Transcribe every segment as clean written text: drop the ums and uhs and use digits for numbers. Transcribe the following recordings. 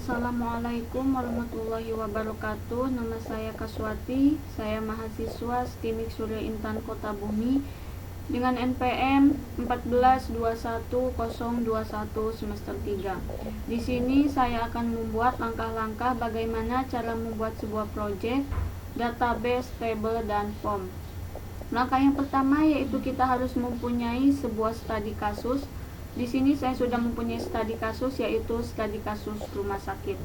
Assalamualaikum warahmatullahi wabarakatuh. Nama saya Kaswati. Saya mahasiswa STIMIK Surya Intan Kota Bumi dengan NPM 1421021 semester 3. Di sini saya akan membuat langkah-langkah bagaimana cara membuat sebuah proyek, database, table, dan form. Langkah yang pertama yaitu kita harus mempunyai sebuah studi kasus. Di sini saya sudah mempunyai studi kasus, yaitu studi kasus rumah sakit.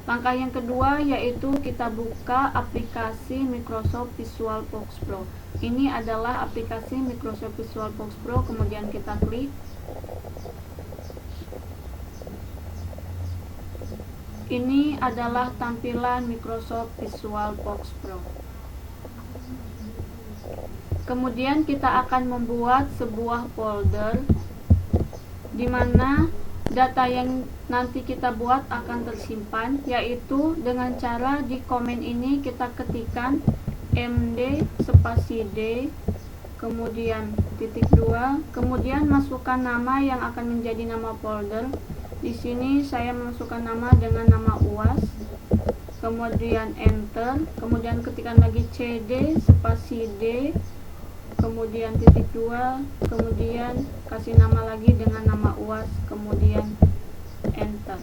Langkah yang kedua yaitu kita buka aplikasi Microsoft Visual Box Pro. Ini adalah aplikasi Microsoft Visual Box Pro, kemudian kita klik. Ini adalah tampilan Microsoft Visual Box Pro. Kemudian kita akan membuat sebuah folder di mana data yang nanti kita buat akan tersimpan, yaitu dengan cara di komen ini kita ketikkan md spasi d kemudian titik 2, kemudian masukkan nama yang akan menjadi nama folder. Di sini saya memasukkan nama dengan nama UAS, kemudian enter, kemudian ketikkan lagi cd spasi d kemudian titik 2, kemudian kasih nama lagi dengan nama UAS, kemudian enter.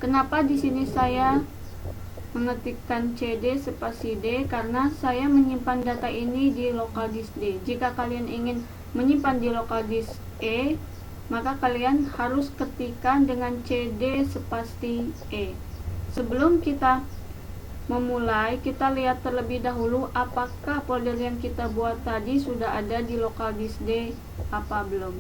Kenapa di sini saya mengetikkan cd spasi d? Karena saya menyimpan data ini di local disk D. Jika kalian ingin menyimpan di local disk E, maka kalian harus ketikkan dengan cd spasi e. Sebelum kita memulai, kita lihat terlebih dahulu apakah folder yang kita buat tadi sudah ada di local disk D apa belum.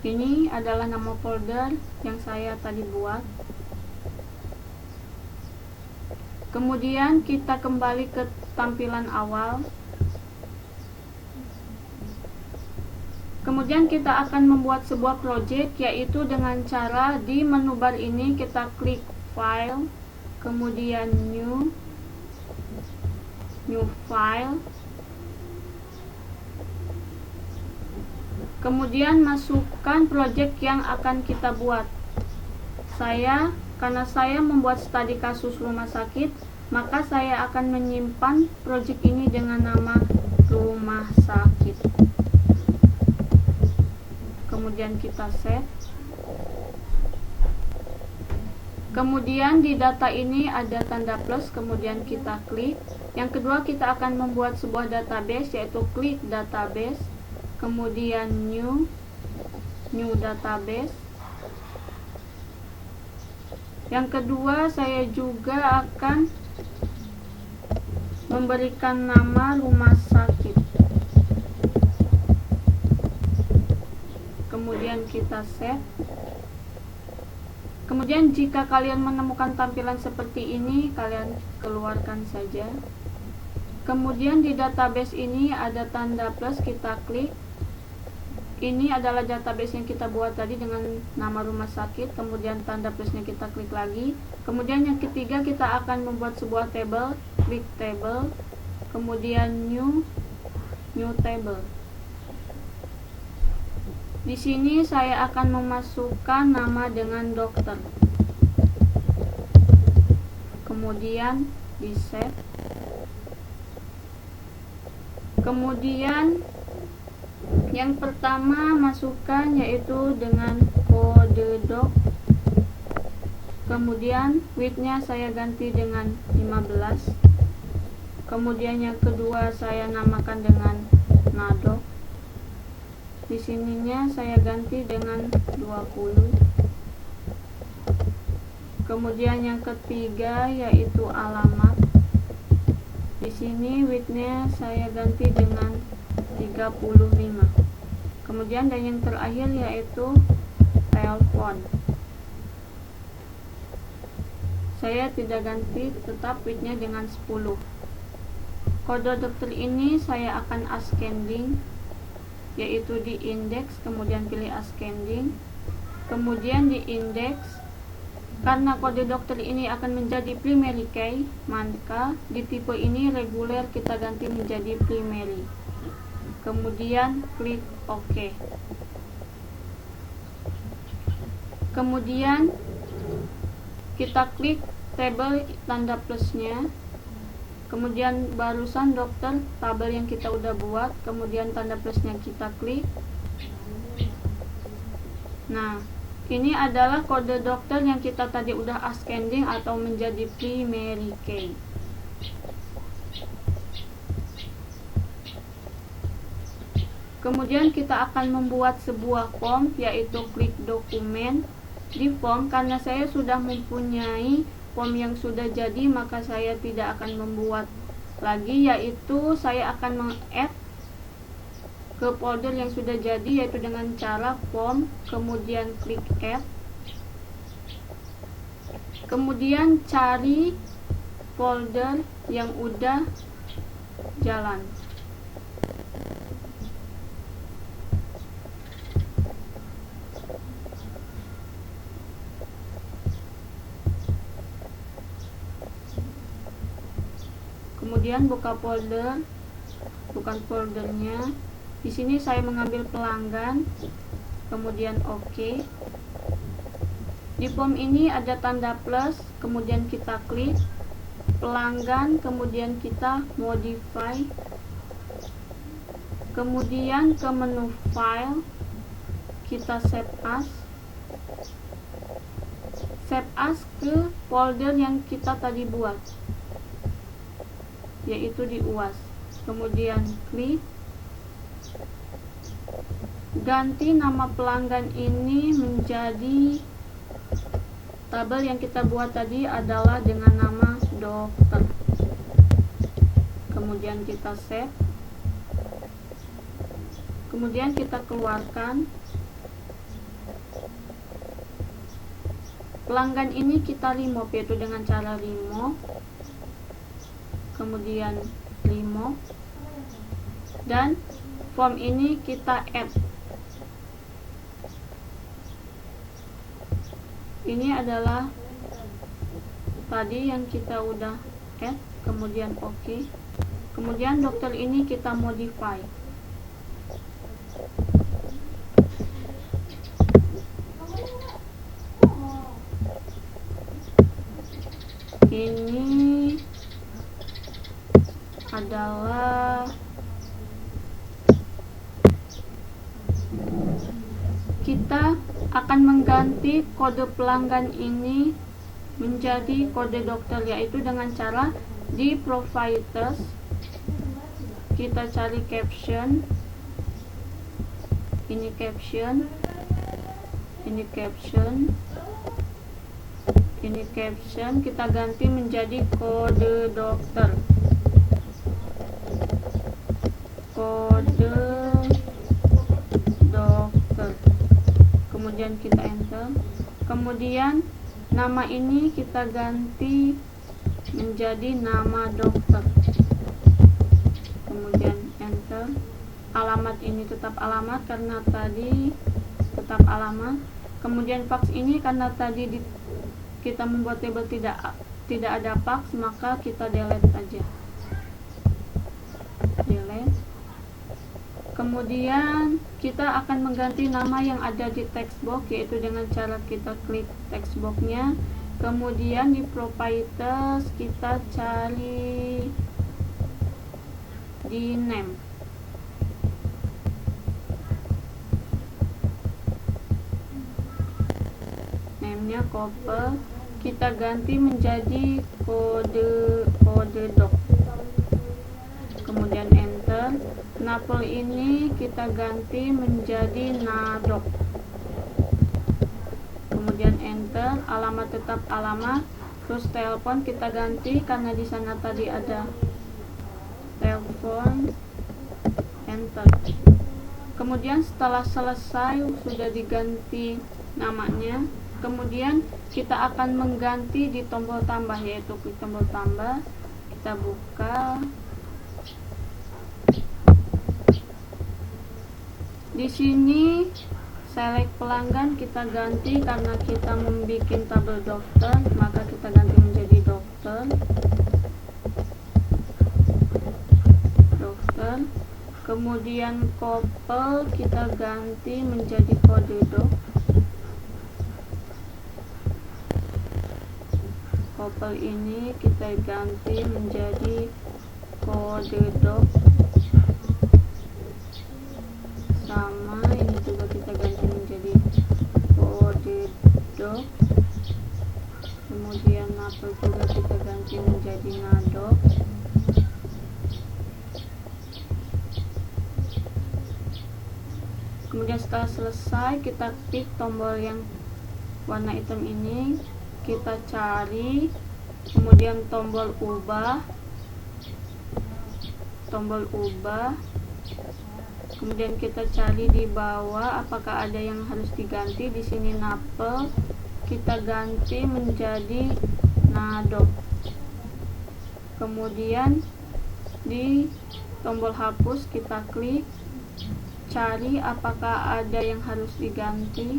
Ini adalah nama folder yang saya tadi buat. Kemudian kita kembali ke tampilan awal. Kemudian kita akan membuat sebuah project, yaitu dengan cara di menu bar ini kita klik file, kemudian new file, kemudian masukkan project yang akan kita buat. Karena saya membuat studi kasus rumah sakit, maka saya akan menyimpan project ini dengan nama rumah sakit. Kemudian kita save. Kemudian di data ini ada tanda plus, kemudian kita klik. Yang kedua, kita akan membuat sebuah database, yaitu klik database, kemudian new database. Yang kedua, saya juga akan memberikan nama rumah sakit. Kemudian kita save. Kemudian jika kalian menemukan tampilan seperti ini, kalian keluarkan saja. Kemudian di database ini ada tanda plus, kita klik. Ini adalah database yang kita buat tadi dengan nama rumah sakit, kemudian tanda plusnya kita klik lagi. Kemudian yang ketiga, kita akan membuat sebuah table, klik table, kemudian new table. Di sini saya akan memasukkan nama dengan dokter. Kemudian di save. Kemudian yang pertama masukkan yaitu dengan kode doc. Kemudian width-nya saya ganti dengan 15. Kemudian yang kedua saya namakan dengan nadok. Di sininya saya ganti dengan 20. Kemudian yang ketiga yaitu alamat. Di sini width-nya saya ganti dengan 35. Kemudian dan yang terakhir yaitu telepon. Saya tidak ganti, tetap width-nya dengan 10. Kode dokter ini saya akan ascending, yaitu di indeks, kemudian pilih ascending, kemudian di indeks Karena kode dokter ini akan menjadi primary key, maka di tipe ini reguler kita ganti menjadi primary. Kemudian klik OK. Kemudian kita klik tabel tanda plusnya. Kemudian barusan dokter, tabel yang kita udah buat, kemudian tanda plusnya kita klik. Nah, ini adalah kode dokter yang kita tadi udah ascending atau menjadi primary key. Kemudian kita akan membuat sebuah form, yaitu klik dokumen. Di form, karena saya sudah mempunyai form yang sudah jadi, maka saya tidak akan membuat lagi, yaitu saya akan meng-add ke folder yang sudah jadi, yaitu dengan cara form, kemudian klik add, kemudian cari folder yang udah jalan. Kemudian buka folder, bukan foldernya. Di sini saya mengambil pelanggan, kemudian OK. Di form ini ada tanda plus, kemudian kita klik pelanggan, kemudian kita modify, kemudian ke menu file, kita save as ke folder yang kita tadi buat, yaitu di UAS. Kemudian klik, ganti nama pelanggan ini menjadi, tabel yang kita buat tadi adalah dengan nama dokter. Kemudian kita save, kemudian kita keluarkan. Pelanggan ini kita remove, yaitu dengan cara remove, kemudian remove, dan form ini kita add. Ini adalah tadi yang kita udah add, kemudian OK. Kemudian dokter ini kita modify. Ini adalah kita akan mengganti kode pelanggan ini menjadi kode dokter, yaitu dengan cara di providers kita cari caption, ini caption, ini caption, ini caption, kita ganti menjadi kode dokter, kode dokter. Kemudian kita enter. Kemudian nama ini kita ganti menjadi nama dokter. Kemudian enter. Alamat ini tetap alamat karena tadi tetap alamat. Kemudian fax ini karena tadi kita membuat table tidak ada fax, maka kita delete aja. Delete. Kemudian kita akan mengganti nama yang ada di text box, yaitu dengan cara kita klik text box-nya. Kemudian di proprietors kita cari di name. Name-nya copper, kita ganti menjadi kode doc. Kemudian enter. Napel ini kita ganti menjadi nadok. Kemudian enter. Alamat tetap alamat. Terus telepon kita ganti karena di sana tadi ada telepon. Enter. Kemudian setelah selesai sudah diganti namanya, kemudian kita akan mengganti di tombol tambah, yaitu klik tombol tambah, kita buka. Di sini select pelanggan kita ganti karena kita membuat tabel dokter, maka kita ganti menjadi dokter. Kemudian couple kita ganti menjadi kode dok. Couple ini kita ganti menjadi kode dok. Sama ini juga kita ganti menjadi kode dok. Kemudian napel juga kita ganti menjadi nadok. Kemudian setelah selesai, kita klik tombol yang warna hitam ini, kita cari, kemudian tombol ubah, kemudian kita cari di bawah apakah ada yang harus diganti. Di sini napel kita ganti menjadi nadok. Kemudian di tombol hapus kita klik, cari apakah ada yang harus diganti.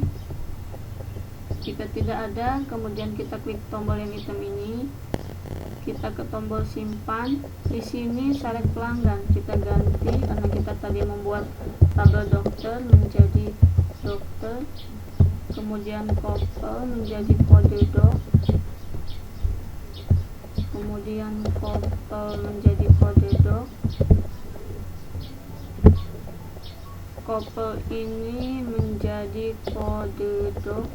Jika tidak ada, kemudian kita klik tombol yang hitam ini, kita ke tombol simpan. Di sini select pelanggan kita ganti karena kita tadi membuat tabel dokter menjadi dokter. Kemudian couple menjadi kode dok. Kemudian couple menjadi kode dok. Couple ini menjadi kode dok.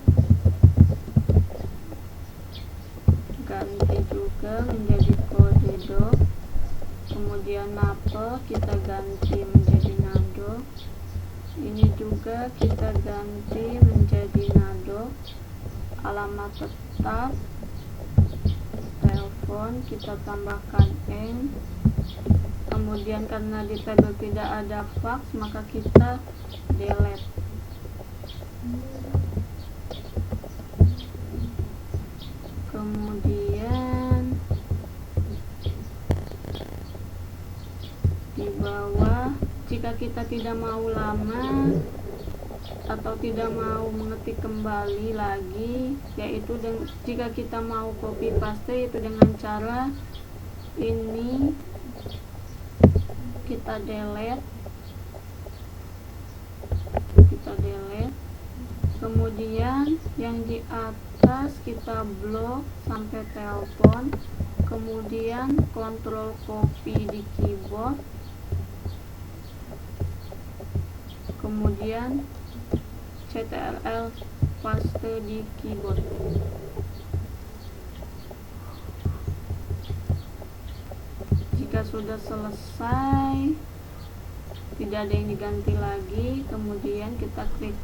Ganti juga menjadi kode dok. Kemudian napel kita ganti menjadi nadok. Ini juga kita ganti menjadi nadok. Alamat tetap, telepon kita tambahkan N. Kemudian karena di tabel tidak ada fax, maka kita delete. Kemudian di bawah, jika kita tidak mau lama atau tidak mau mengetik kembali lagi, yaitu jika kita mau copy paste, itu dengan cara ini, kita delete. Kemudian yang di atas kita blok sampai telepon. Kemudian kontrol copy di keyboard. Kemudian CTRL paste di keyboard. Jika sudah selesai, tidak ada yang diganti lagi, kemudian kita klik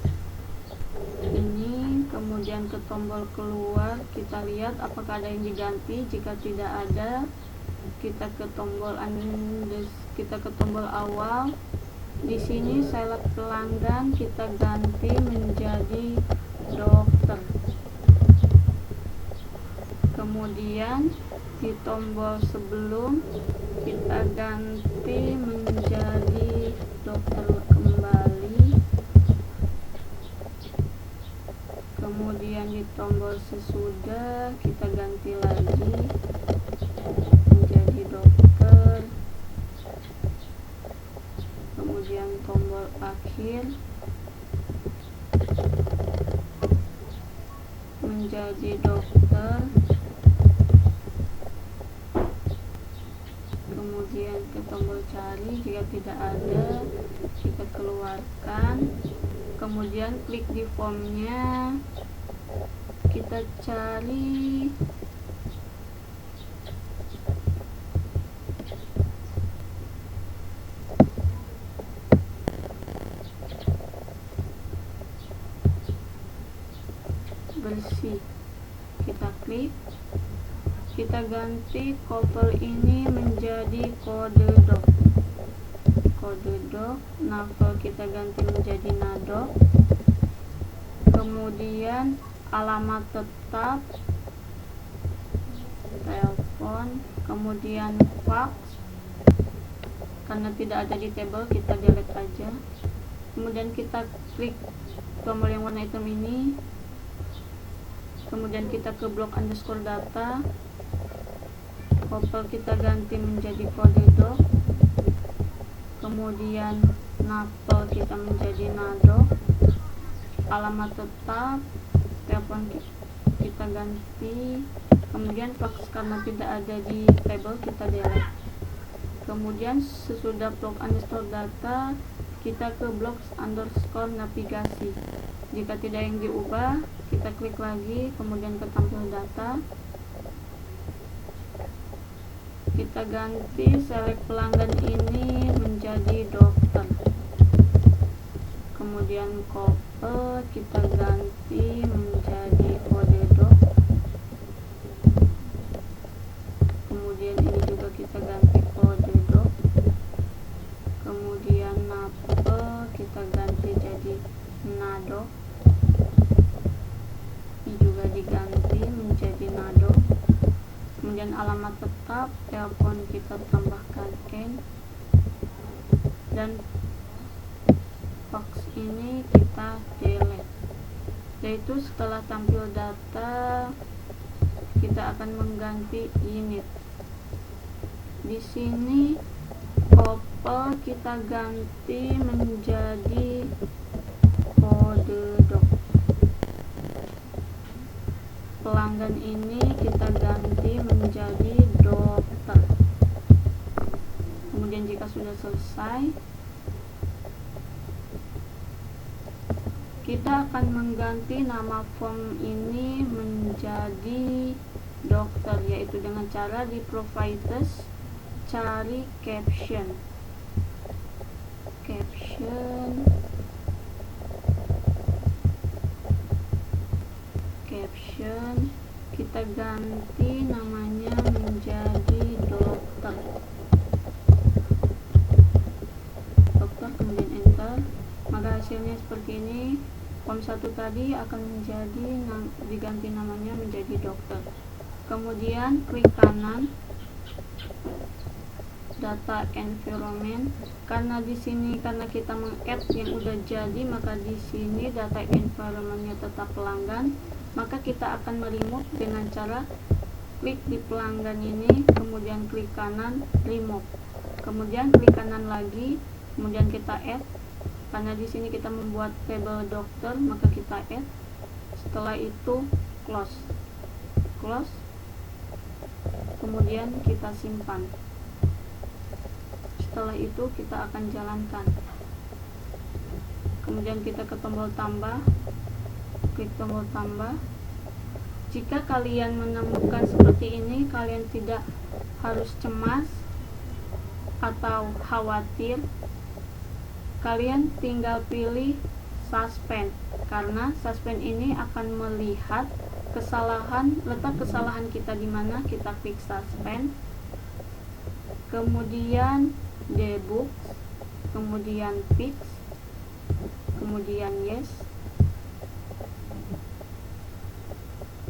ini, kemudian ke tombol keluar, kita lihat apakah ada yang diganti. Jika tidak ada, kita ke tombol awal. Di sini select pelanggan kita ganti menjadi dokter. Kemudian di tombol sebelum kita ganti menjadi dokter kembali. Kemudian di tombol sesudah kita ganti lagi menjadi dokter. Kemudian tombol akhir menjadi dokter. Kemudian ke tombol cari, jika tidak ada kita keluarkan. Kemudian klik di formnya, kita cari bersih, kita klik, kita ganti couple ini menjadi kode dok. Napel kita ganti menjadi nadok. Kemudian alamat tetap, telepon, kemudian fax, karena tidak ada di tabel kita delete aja. Kemudian kita klik tombol yang warna hitam ini, kemudian kita ke blok underscore data, couple kita ganti menjadi kode doc, kemudian napel kita menjadi nadok, alamat tetap, telepon kita ganti, kemudian fax karena tidak ada di table kita delete. Kemudian sesudah blok underscore data, kita ke blok underscore navigasi. Jika tidak yang diubah, kita klik lagi, kemudian ke tampil data, kita ganti select pelanggan ini menjadi dokter, kemudian couple kita ganti menjadi kode doc, kemudian ini juga kita ganti kode doc, kemudian napel kita ganti jadi nadok, ini juga diganti menjadi nadok, kemudian alamat tetap, telepon kita tambahkan Ken, dan fax ini kita delete. Yaitu setelah tampil data, kita akan mengganti init. Di sini couple kita ganti menjadi kode doc. Pelanggan ini kita ganti menjadi dokter. Kemudian jika sudah selesai, kita akan mengganti nama form ini menjadi dokter, yaitu dengan cara di providers cari caption, kita ganti namanya menjadi dokter, kemudian enter, maka hasilnya seperti ini. Form 1 tadi akan diganti namanya menjadi dokter. Kemudian klik kanan data environment, karena kita meng-add yang udah jadi, maka di sini data environmentnya tetap pelanggan, maka kita akan merimove dengan cara klik di pelanggan ini, kemudian klik kanan remove, kemudian klik kanan lagi, kemudian kita add, karena di sini kita membuat table dokter, maka kita add, setelah itu close, kemudian kita simpan. Setelah itu kita akan jalankan, kemudian kita ke tombol tambah, klik tombol tambah. Jika kalian menemukan seperti ini, kalian tidak harus cemas atau khawatir, kalian tinggal pilih suspend, karena suspend ini akan melihat letak kesalahan kita di mana. Kita klik suspend, kemudian debug, kemudian fix, kemudian yes.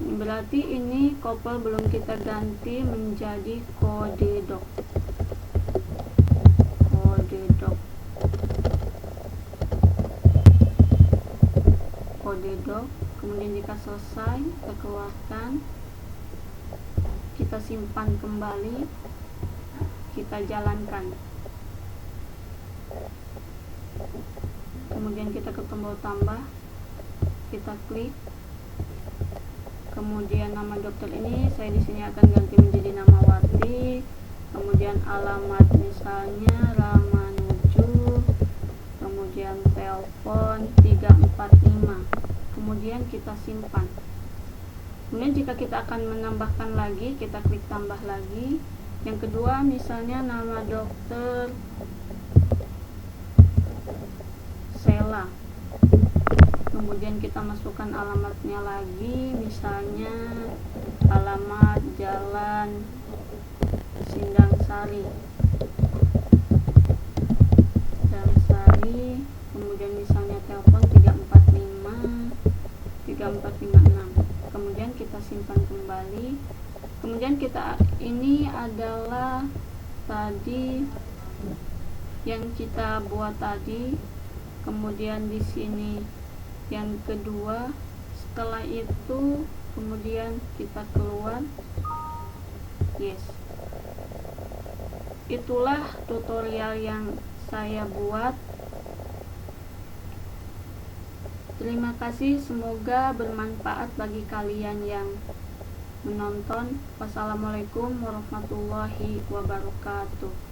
Berarti ini couple belum kita ganti menjadi kode doc. Kemudian jika selesai, kita keluarkan, kita simpan kembali, kita jalankan. Kemudian kita ke tombol tambah, kita klik, kemudian nama dokter ini saya di sini akan ganti menjadi nama Wati, kemudian alamat misalnya Ramanuju, kemudian telepon 345, kemudian kita simpan. Kemudian jika kita akan menambahkan lagi, kita klik tambah lagi. Yang kedua, misalnya nama dokter Sela, kemudian kita masukkan alamatnya lagi, misalnya alamat Jalan Sindang Sari, kemudian misalnya telepon 3456, kemudian kita simpan kembali. Kemudian ini adalah tadi yang kita buat tadi. Kemudian di sini yang kedua. Setelah itu kemudian kita keluar. Yes, itulah tutorial yang saya buat. Terima kasih, semoga bermanfaat bagi kalian yang menonton. Wassalamualaikum warahmatullahi wabarakatuh.